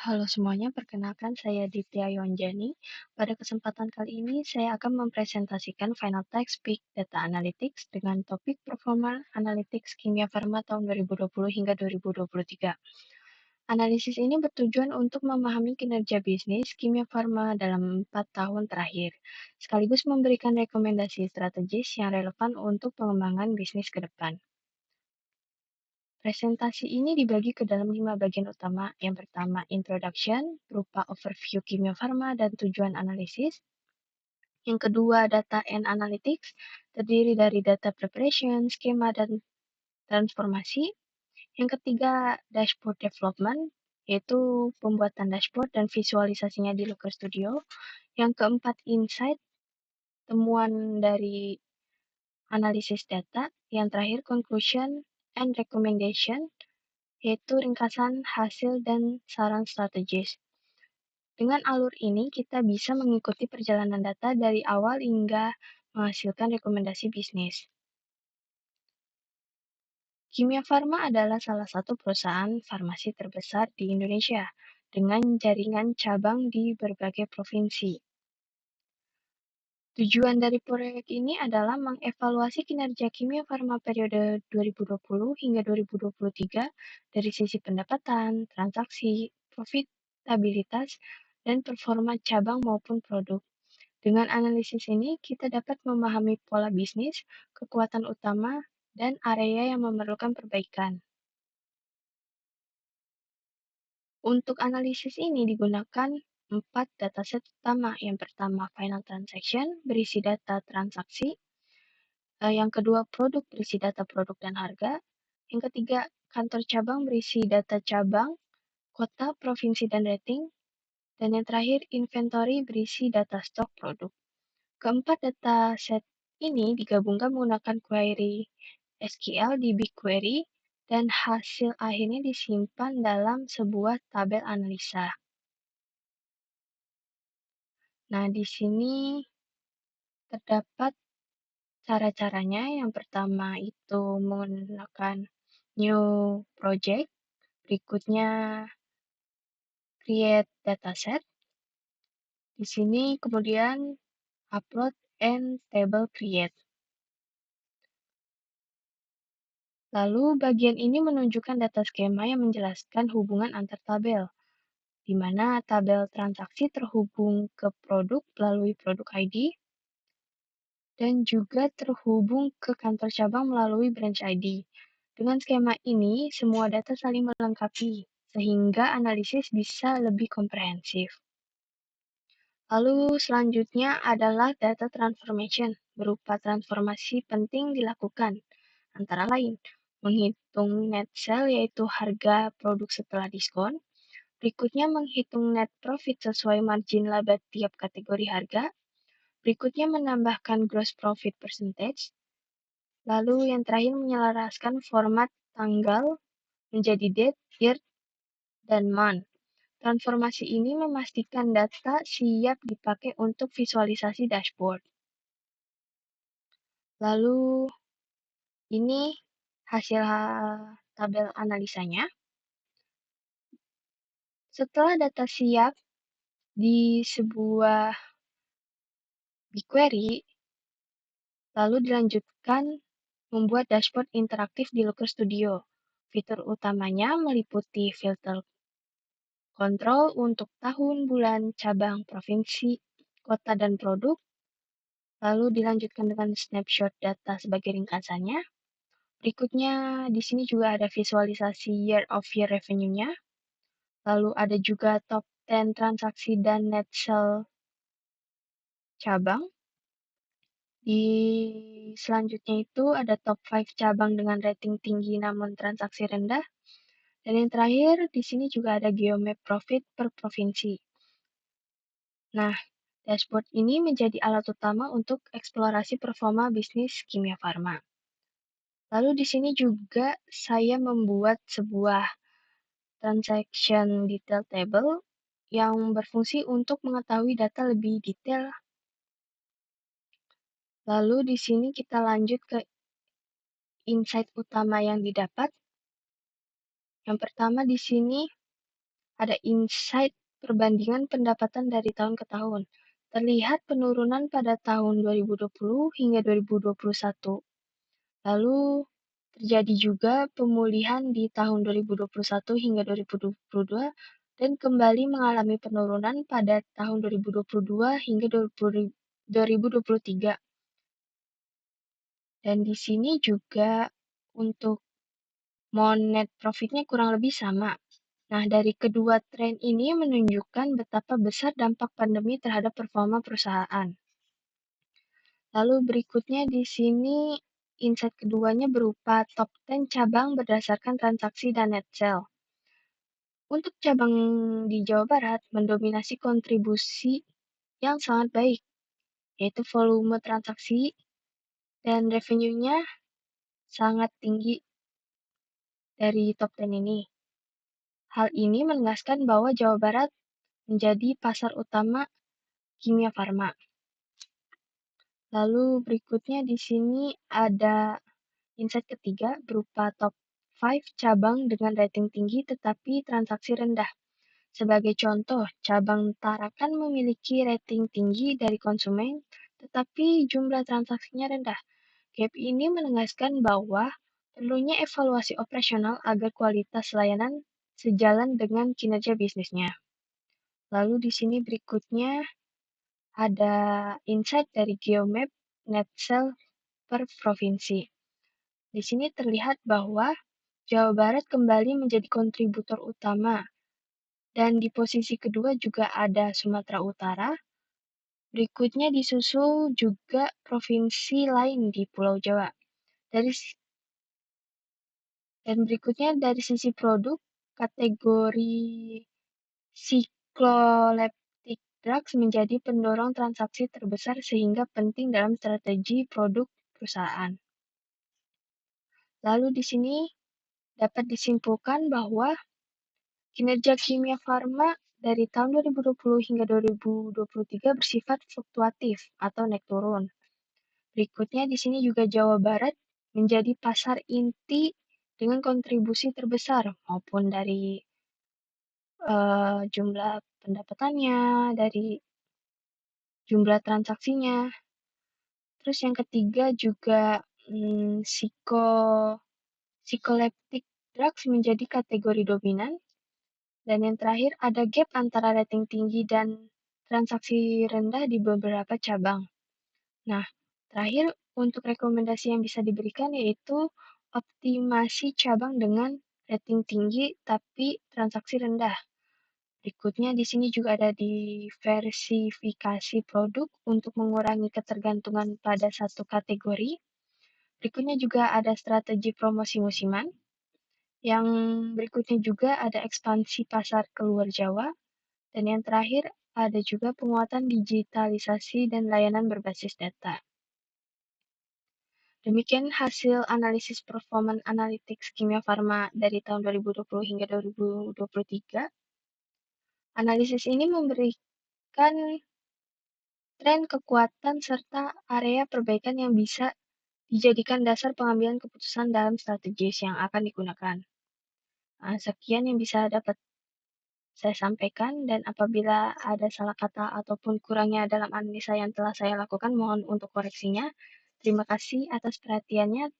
Halo semuanya, perkenalkan saya Ditya Yonjani. Pada kesempatan kali ini, saya akan mempresentasikan Final Text Big Data Analytics dengan topik Performa Analytics Kimia Farma tahun 2020 hingga 2023. Analisis ini bertujuan untuk memahami kinerja bisnis kimia farma dalam 4 tahun terakhir, sekaligus memberikan rekomendasi strategis yang relevan untuk pengembangan bisnis ke depan. Presentasi ini dibagi ke dalam 5 bagian utama. Yang pertama, introduction, berupa overview kimia farma dan tujuan analisis. Yang kedua, data and analytics, terdiri dari data preparation, skema, dan transformasi. Yang ketiga, dashboard development, yaitu pembuatan dashboard dan visualisasinya di Looker Studio. Yang keempat, insight, temuan dari analisis data. Yang terakhir, conclusion and recommendation, yaitu ringkasan hasil dan saran strategis. Dengan alur ini, kita bisa mengikuti perjalanan data dari awal hingga menghasilkan rekomendasi bisnis. Kimia Farma adalah salah satu perusahaan farmasi terbesar di Indonesia, dengan jaringan cabang di berbagai provinsi. Tujuan dari proyek ini adalah mengevaluasi kinerja Kimia Farma periode 2020 hingga 2023 dari sisi pendapatan, transaksi, profitabilitas, dan performa cabang maupun produk. Dengan analisis ini, kita dapat memahami pola bisnis, kekuatan utama, dan area yang memerlukan perbaikan. Untuk analisis ini digunakan 4 dataset utama. Yang pertama, final transaction, berisi data transaksi. Yang kedua, produk, berisi data produk dan harga. Yang ketiga, kantor cabang, berisi data cabang, kota, provinsi, dan rating. Dan yang terakhir, inventory, berisi data stok produk. Keempat dataset ini digabungkan menggunakan query SQL di BigQuery dan hasil akhirnya disimpan dalam sebuah tabel analisa. Nah, di sini terdapat cara-caranya. Yang pertama itu menggunakan new project, berikutnya create dataset. Di sini kemudian upload and table create. Lalu bagian ini menunjukkan data skema yang menjelaskan hubungan antar tabel, di mana tabel transaksi terhubung ke produk melalui produk ID, dan juga terhubung ke kantor cabang melalui branch ID. Dengan skema ini, semua data saling melengkapi, sehingga analisis bisa lebih komprehensif. Lalu selanjutnya adalah data transformation, berupa transformasi penting dilakukan, antara lain menghitung net sale yaitu harga produk setelah diskon, berikutnya menghitung net profit sesuai margin laba tiap kategori harga, berikutnya menambahkan gross profit percentage, lalu yang terakhir menyelaraskan format tanggal menjadi date, year, dan month. Transformasi ini memastikan data siap dipakai untuk visualisasi dashboard. Lalu ini hasil tabel analisanya. Setelah data siap di sebuah BigQuery, lalu dilanjutkan membuat dashboard interaktif di Looker Studio. Fitur utamanya meliputi filter kontrol untuk tahun, bulan, cabang, provinsi, kota, dan produk. Lalu dilanjutkan dengan snapshot data sebagai ringkasannya. Berikutnya, di sini juga ada visualisasi year of year revenue-nya. Lalu ada juga top 10 transaksi dan net sale cabang. Di selanjutnya itu ada top 5 cabang dengan rating tinggi namun transaksi rendah. Dan yang terakhir, di sini juga ada geomap profit per provinsi. Nah, dashboard ini menjadi alat utama untuk eksplorasi performa bisnis kimia farma. Lalu di sini juga saya membuat sebuah transaction detail table yang berfungsi untuk mengetahui data lebih detail. Lalu di sini kita lanjut ke insight utama yang didapat. Yang pertama di sini ada insight perbandingan pendapatan dari tahun ke tahun. Terlihat penurunan pada tahun 2020 hingga 2021. Lalu terjadi juga pemulihan di tahun 2021 hingga 2022 dan kembali mengalami penurunan pada tahun 2022 hingga 2023. Dan di sini juga untuk net profitnya kurang lebih sama. Nah, dari kedua tren ini menunjukkan betapa besar dampak pandemi terhadap performa perusahaan. Lalu berikutnya di sini insight keduanya berupa top 10 cabang berdasarkan transaksi dan net sale. Untuk cabang di Jawa Barat mendominasi kontribusi yang sangat baik, yaitu volume transaksi dan revenue-nya sangat tinggi dari top 10 ini. Hal ini menegaskan bahwa Jawa Barat menjadi pasar utama kimia farma. Lalu berikutnya di sini ada insight ketiga berupa top 5 cabang dengan rating tinggi tetapi transaksi rendah. Sebagai contoh, cabang Tarakan memiliki rating tinggi dari konsumen tetapi jumlah transaksinya rendah. Gap ini menegaskan bahwa perlunya evaluasi operasional agar kualitas layanan sejalan dengan kinerja bisnisnya. Lalu di sini berikutnya ada insight dari Geomap net sale per provinsi. Di sini terlihat bahwa Jawa Barat kembali menjadi kontributor utama dan di posisi kedua juga ada Sumatera Utara. Berikutnya disusul juga provinsi lain di Pulau Jawa. Dan berikutnya dari sisi produk, kategori Cycloleptic drugs menjadi pendorong transaksi terbesar sehingga penting dalam strategi produk perusahaan. Lalu di sini dapat disimpulkan bahwa kinerja kimia farma dari tahun 2020 hingga 2023 bersifat fluktuatif atau naik turun. Berikutnya di sini juga Jawa Barat menjadi pasar inti dengan kontribusi terbesar maupun dari jumlah pendapatannya, dari jumlah transaksinya. Terus yang ketiga juga psikoleptik drugs menjadi kategori dominan. Dan yang terakhir ada gap antara rating tinggi dan transaksi rendah di beberapa cabang. Nah, terakhir untuk rekomendasi yang bisa diberikan yaitu optimasi cabang dengan rating tinggi tapi transaksi rendah. Berikutnya di sini juga ada diversifikasi produk untuk mengurangi ketergantungan pada satu kategori. Berikutnya juga ada strategi promosi musiman. Yang berikutnya juga ada ekspansi pasar keluar Jawa. Dan yang terakhir ada juga penguatan digitalisasi dan layanan berbasis data. Demikian hasil analisis performance analytics kimia farma dari tahun 2020 hingga 2023. Analisis ini memberikan tren kekuatan serta area perbaikan yang bisa dijadikan dasar pengambilan keputusan dalam strategis yang akan digunakan. Nah, sekian yang bisa dapat saya sampaikan dan apabila ada salah kata ataupun kurangnya dalam analisa yang telah saya lakukan, mohon untuk koreksinya. Terima kasih atas perhatiannya.